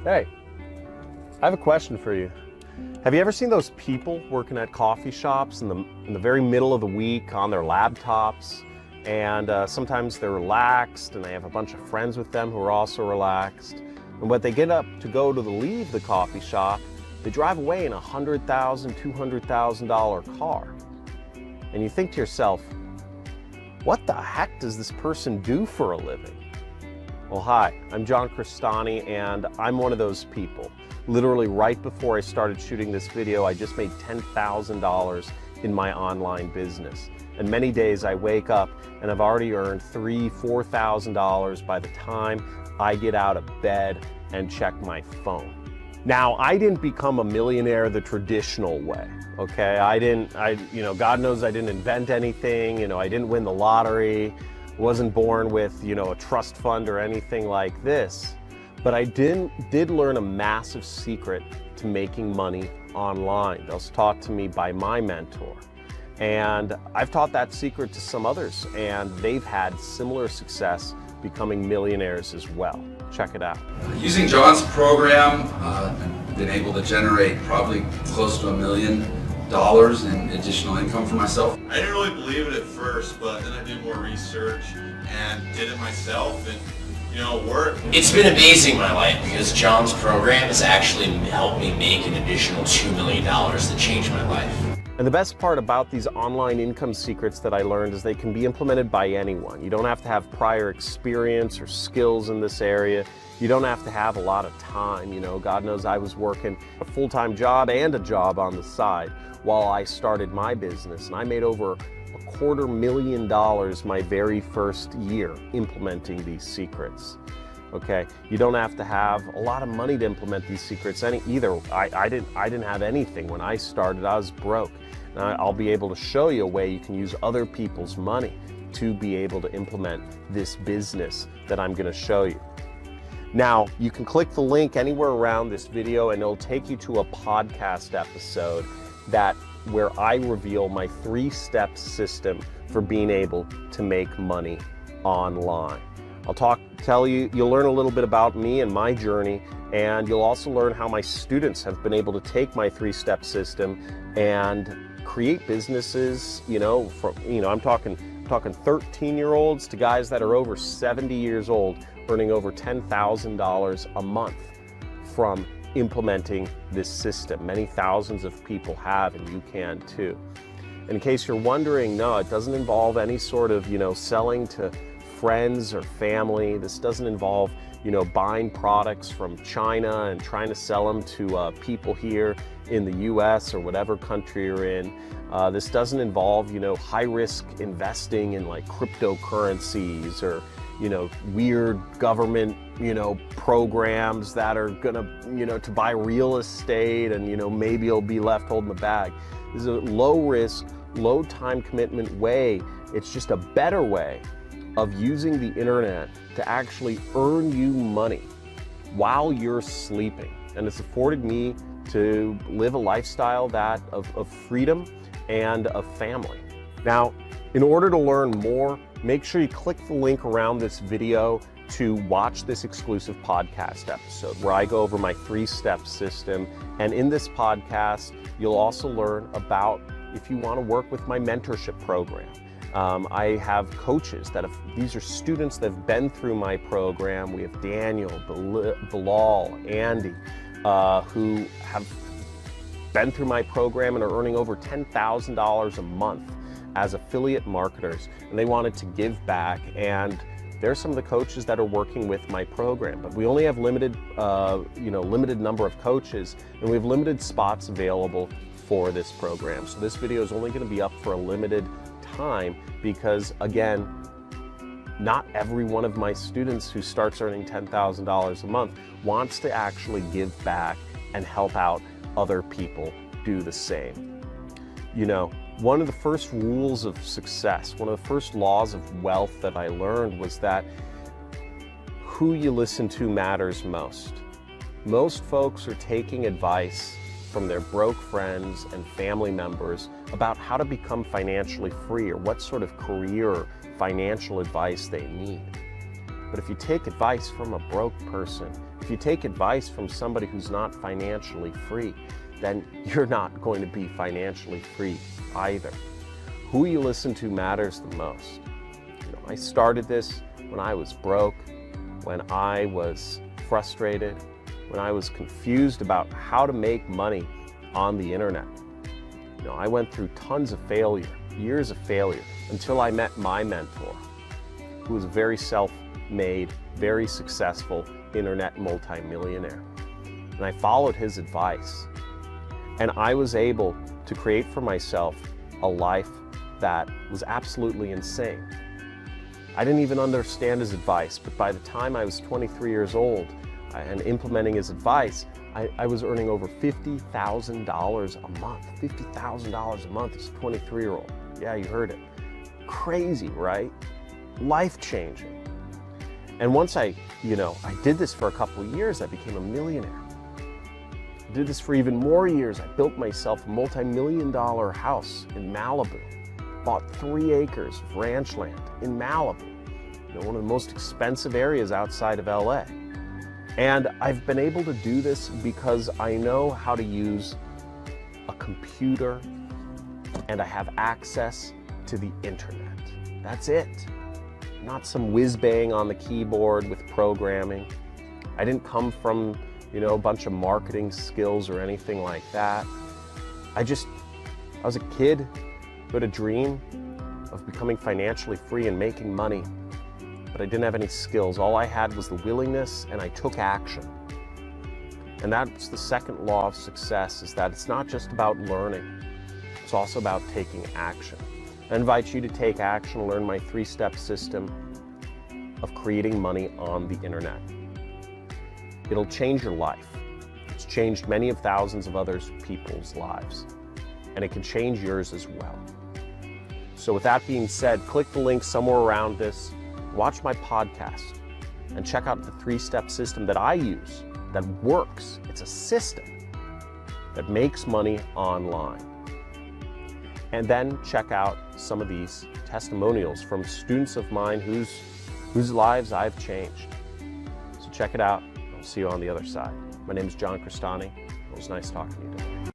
Hey, I have a question for you. Have you ever seen those people working at coffee shops in the very middle of the week on their laptops? And sometimes they're relaxed and they have a bunch of friends with them who are also relaxed. And when they get up to go to leave the coffee shop, they drive away in a $100,000, $200,000 car. And you think to yourself, what the heck does this person do for a living? Well, hi, I'm John Crestani, and I'm one of those people. Literally right before I started shooting this video, I just made $10,000 in my online business. And many days I wake up and I've already earned $3,000, $4,000 by the time I get out of bed and check my phone. Now, I didn't become a millionaire the traditional way, okay? God knows I didn't invent anything, I didn't win the lottery, wasn't born with, a trust fund or anything like this. But I did learn a massive secret to making money online. That was taught to me by my mentor. And I've taught that secret to some others, and they've had similar success becoming millionaires as well. Check it out. Using John's program, I've been able to generate probably close to $1 million in additional income for myself. I didn't really believe it at first, but then I did more research and did it myself, and it worked. It's been amazing my life because John's program has actually helped me make an additional $2 million that changed my life. And the best part about these online income secrets that I learned is they can be implemented by anyone. You don't have to have prior experience or skills in this area. You don't have to have a lot of time. God knows I was working a full-time job and a job on the side while I started my business. And I made over $250,000 my very first year implementing these secrets. Okay, you don't have to have a lot of money to implement these secrets either. I didn't have anything when I started. I was broke. Now I'll be able to show you a way you can use other people's money to be able to implement this business that I'm going to show you. Now, you can click the link anywhere around this video and it'll take you to a podcast episode where I reveal my 3-step system for being able to make money online. You'll learn a little bit about me and my journey, and you'll also learn how my students have been able to take my 3-step system and create businesses, I'm talking 13-year-olds to guys that are over 70 years old, earning over $10,000 a month from implementing this system. Many thousands of people have, and you can too. In case you're wondering, no, it doesn't involve any sort of, selling to friends or family. This doesn't involve, buying products from China and trying to sell them to people here in the US or whatever country you're in. This doesn't involve, high-risk investing in like cryptocurrencies or, weird government, programs that are gonna, to buy real estate and, maybe you'll be left holding the bag. This is a low-risk, low-time commitment way. It's just a better way of using the internet to actually earn you money while you're sleeping. And it's afforded me to live a lifestyle of freedom and of family. Now, in order to learn more, make sure you click the link around this video to watch this exclusive podcast episode where I go over my 3-step system. And in this podcast, you'll also learn about if you want to work with my mentorship program. I have coaches these are students that have been through my program. We have Daniel, Bilal, Andy, who have been through my program and are earning over $10,000 a month as affiliate marketers, and they wanted to give back. And there's some of the coaches that are working with my program, but we only have limited number of coaches, and we have limited spots available for this program. So this video is only going to be up for a limited time because, again, not every one of my students who starts earning $10,000 a month wants to actually give back and help out other people do the same. One of the first rules of success, one of the first laws of wealth that I learned was that who you listen to matters most. Most folks are taking advice from their broke friends and family members about how to become financially free or what sort of career or financial advice they need. But if you take advice from a broke person, if you take advice from somebody who's not financially free, then you're not going to be financially free either. Who you listen to matters the most. I started this when I was broke, when I was frustrated, when I was confused about how to make money on the internet. I went through tons of failure, years of failure, until I met my mentor, who was a very self-made, very successful internet multimillionaire. And I followed his advice. And I was able to create for myself a life that was absolutely insane. I didn't even understand his advice, but by the time I was 23 years old and implementing his advice, I was earning over $50,000 a month. $50,000 a month as a 23-year-old. Yeah, you heard it. Crazy, right? Life-changing. And once I did this for a couple of years, I became a millionaire. I did this for even more years. I built myself a multi-million-dollar house in Malibu. Bought 3 acres of ranch land in Malibu, one of the most expensive areas outside of LA. And I've been able to do this because I know how to use a computer and I have access to the internet. That's it. Not some whiz-bang on the keyboard with programming. I didn't come from, a bunch of marketing skills or anything like that. I was a kid who had a dream of becoming financially free and making money, but I didn't have any skills. All I had was the willingness, and I took action. And that's the second law of success, is that it's not just about learning, it's also about taking action. I invite you to take action and learn my 3-step system of creating money on the internet. It'll change your life. It's changed many of thousands of other people's lives, and it can change yours as well. So with that being said, click the link somewhere around this, watch my podcast, and check out the 3-step system that I use that works. It's a system that makes money online. And then check out some of these testimonials from students of mine whose lives I've changed. So check it out. I'll see you on the other side. My name is John Crestani. It was nice talking to you today.